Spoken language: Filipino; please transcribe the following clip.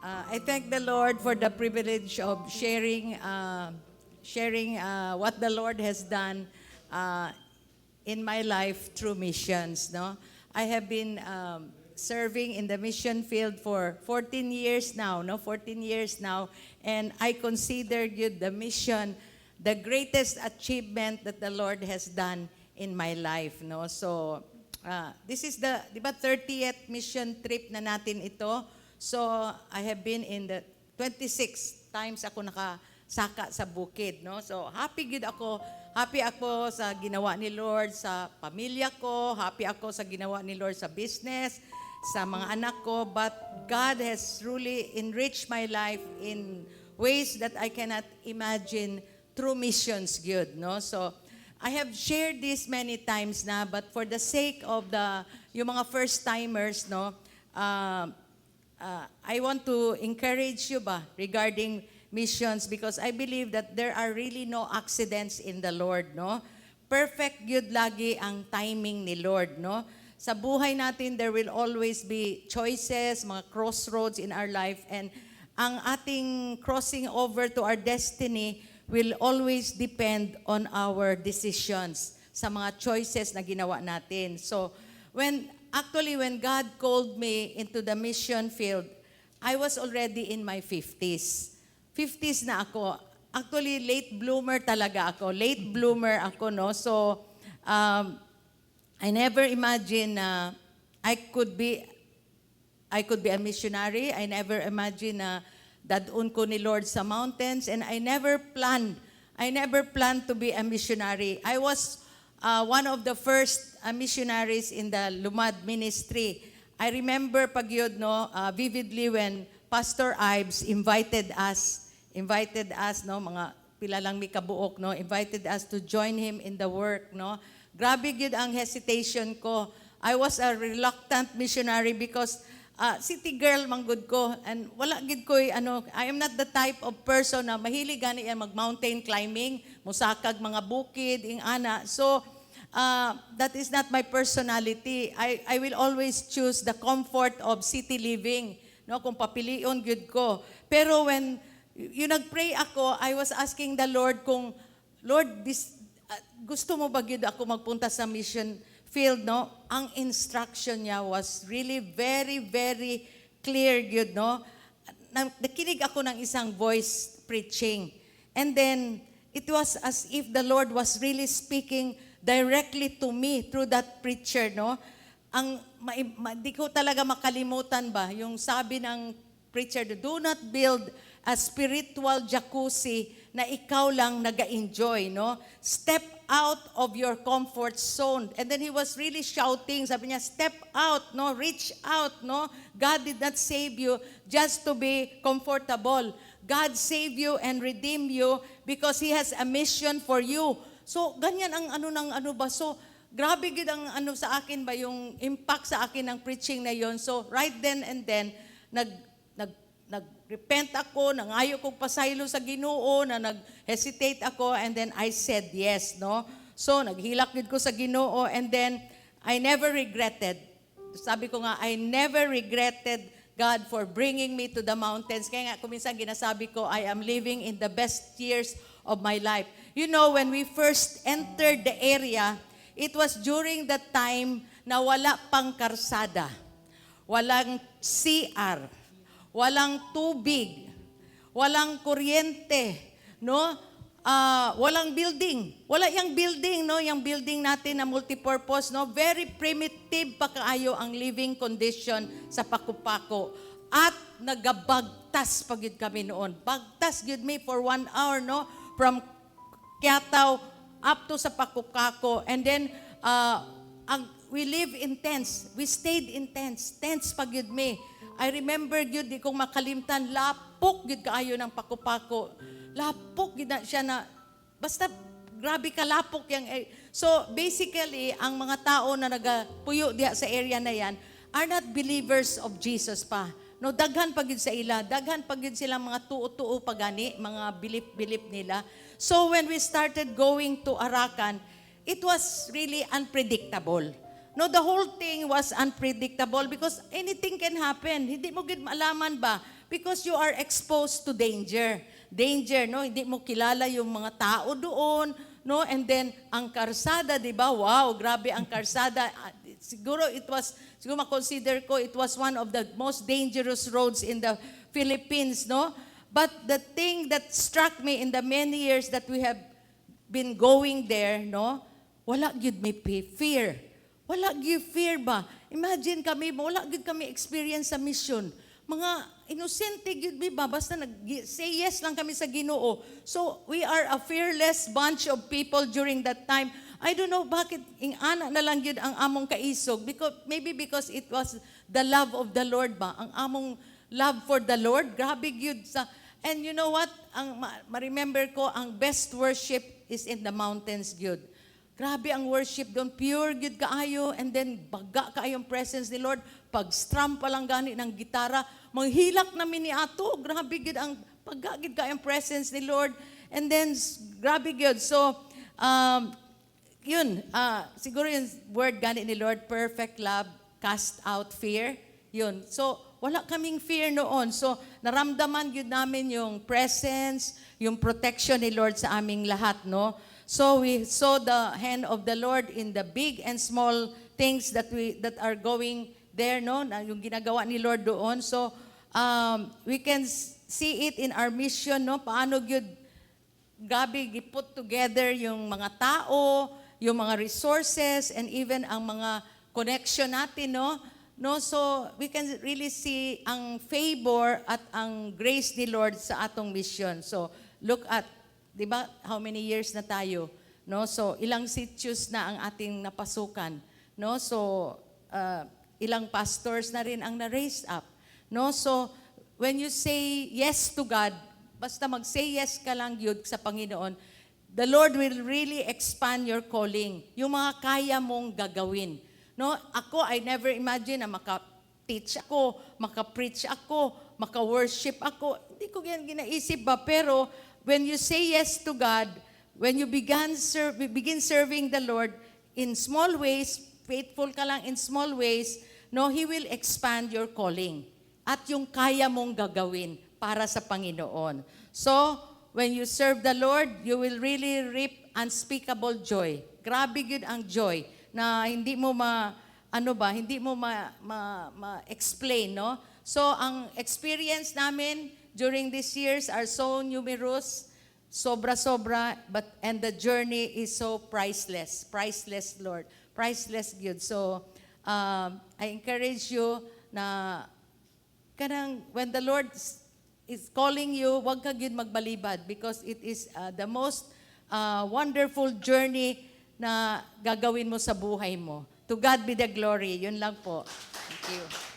I thank the Lord for the privilege of sharing what the Lord has done uh, in my life through missions. No, I have been serving in the mission field for 14 years now. No, 14 years now, and I consider the mission the greatest achievement that the Lord has done in my life. No, so this is the, di ba, 30th mission trip na natin ito. So, I have been in the 26 times ako nakasaka sa bukid, no? So, happy good ako. Happy ako sa ginawa ni Lord sa pamilya ko. Happy ako sa ginawa ni Lord sa business, sa mga anak ko. But God has truly enriched my life in ways that I cannot imagine through missions good, no? So, I have shared this many times na, but for the sake of yung mga first-timers, no, I want to encourage you regarding missions, because I believe that there are really no accidents in the Lord, no? Perfect good lagi ang timing ni Lord, no? Sa buhay natin, there will always be choices, mga crossroads in our life, and ang ating crossing over to our destiny will always depend on our decisions sa mga choices na ginawa natin. So, when God called me into the mission field, I was already in my 50s. 50s na ako. Actually, late bloomer talaga ako. Late bloomer ako, no? So, I never imagined na I could be a missionary. I never imagined na dadun ko ni Lord sa mountains, and I never planned to be a missionary. I was one of the first missionaries in the Lumad ministry. I remember vividly when Pastor Ives invited us, no, mga pila lang mi kabuok, no, invited us to join him in the work, no. Grabe gyud ang hesitation ko. I was a reluctant missionary because city girl manggod ko, and wala gid ko I am not the type of person na mahilig gani yan mag mountain climbing, musakag mga bukid ing ana. So that is not my personality. I will always choose the comfort of city living, no, kung papilion gyud ko. Pero when nagpray ako, I was asking the Lord kung, Lord, gusto mo ba gyud ako magpunta sa mission field, no? Ang instruction niya was really very, very clear, good, no? Nakinig ako ng isang voice preaching. And then, it was as if the Lord was really speaking directly to me through that preacher, no? Di ko talaga makalimutan yung sabi ng preacher, do not build a spiritual jacuzzi na ikaw lang naga-enjoy, no? Step out of your comfort zone. And then he was really shouting, sabi niya, step out, no? Reach out, no? God did not save you just to be comfortable. God saved you and redeemed you because He has a mission for you. So, ganyan ang So, grabe gid ang sa akin yung impact sa akin ng preaching na yon. So, right then and then, nag-repent ako, nangayo kong pasaylo sa Ginoo, na nag-hesitate ako, and then I said yes, no? So, naghilak gid ko sa Ginoo, and then I never regretted. Sabi ko nga, I never regretted God for bringing me to the mountains. Kaya nga, kuminsan ginasabi ko, I am living in the best years of my life. You know, when we first entered the area, it was during the time na wala pang karsada, walang CR, walang tubig, walang kuryente, no? Walang building. Wala yung building, no? Yung building natin na multipurpose, no? Very primitive pa kaayo ang living condition sa Pakupako. At nagabagtas pag yun kami noon. Bagtas yun me for 1 hour, no? From Quiataw up to sa Pakupako. And then, we live in tents. We stayed in tents. Tents pag yun me. I remember yun, di kong makalimtan, lapok yun kaayo ng Pakupako. Lapok yun siya na, basta grabe ka lapok yang. So basically, ang mga tao na nagapuyo diha sa area na yan are not believers of Jesus pa. No, daghan pag yun sa ila, daghan pag yun silang mga tuo-tuo pagani, mga bilip-bilip nila. So when we started going to Arakan, it was really unpredictable. No, the whole thing was unpredictable because anything can happen. Hindi mo gid maalaman ba? Because you are exposed to danger. Danger, no? Hindi mo kilala yung mga tao doon, no? And then, ang karsada, di ba? Wow, grabe ang karsada. Siguro ma-consider ko, it was one of the most dangerous roads in the Philippines, no? But the thing that struck me in the many years that we have been going there, no? Wala gyud may fear. Wala gyud fear ba? Imagine kami, wala gyud kami experience sa mission. Mga inosente gyud ba? Basta say yes lang kami sa Ginoo. So, we are a fearless bunch of people during that time. I don't know bakit ana na lang gyud ang among kaisog, because it was the love of the Lord ba? Ang among love for the Lord, grabe gyud sa. And you know what? Ang ma-remember ko, ang best worship is in the mountains gyud. Grabe ang worship doon, pure gyud kaayo, and then baga kaayong presence ni Lord. Pag strum pa lang gani ng gitara, manghilak namin ni ato. Grabe gyud ang baga gyud kaayong presence ni Lord. And then grabe gyud. So siguro yung word gani ni Lord, perfect love cast out fear. Yun. So wala kaming fear noon. So naramdaman gyud namin yung presence, yung protection ni Lord sa aming lahat, no? So we saw the hand of the Lord in the big and small things that are going there, no? Yung ginagawa ni Lord doon. So we can see it in our mission, no? Paano gyud gabi giput together yung mga tao, yung mga resources, and even ang mga connection natin, no? No, so we can really see ang favor at ang grace ni Lord sa atong mission. So look at, di ba, how many years na tayo, no? So ilang sitios na ang ating napasukan, no? So ilang pastors na rin ang na-raise up, no? So when you say yes to God, basta mag-say yes ka lang yun sa Panginoon, the Lord will really expand your calling, yung mga kaya mong gagawin. No, ako, I never imagine na maka-teach ako, maka-preach ako, maka-worship ako. Hindi ko yan ginaisip ba? Pero when you say yes to God, when you begin serving the Lord in small ways, faithful ka lang in small ways, no, He will expand your calling at yung kaya mong gagawin para sa Panginoon. So, when you serve the Lord, you will really reap unspeakable joy. Grabe yun ang joy na hindi mo ma-explain, no? So, ang experience namin during these years are so numerous, sobra-sobra, and the journey is so priceless. Priceless, Lord. Priceless, good. So, I encourage you na when the Lord is calling you, wag ka gyud magbalibad because it is the most wonderful journey na gagawin mo sa buhay mo. To God be the glory. Yun lang po. Thank you.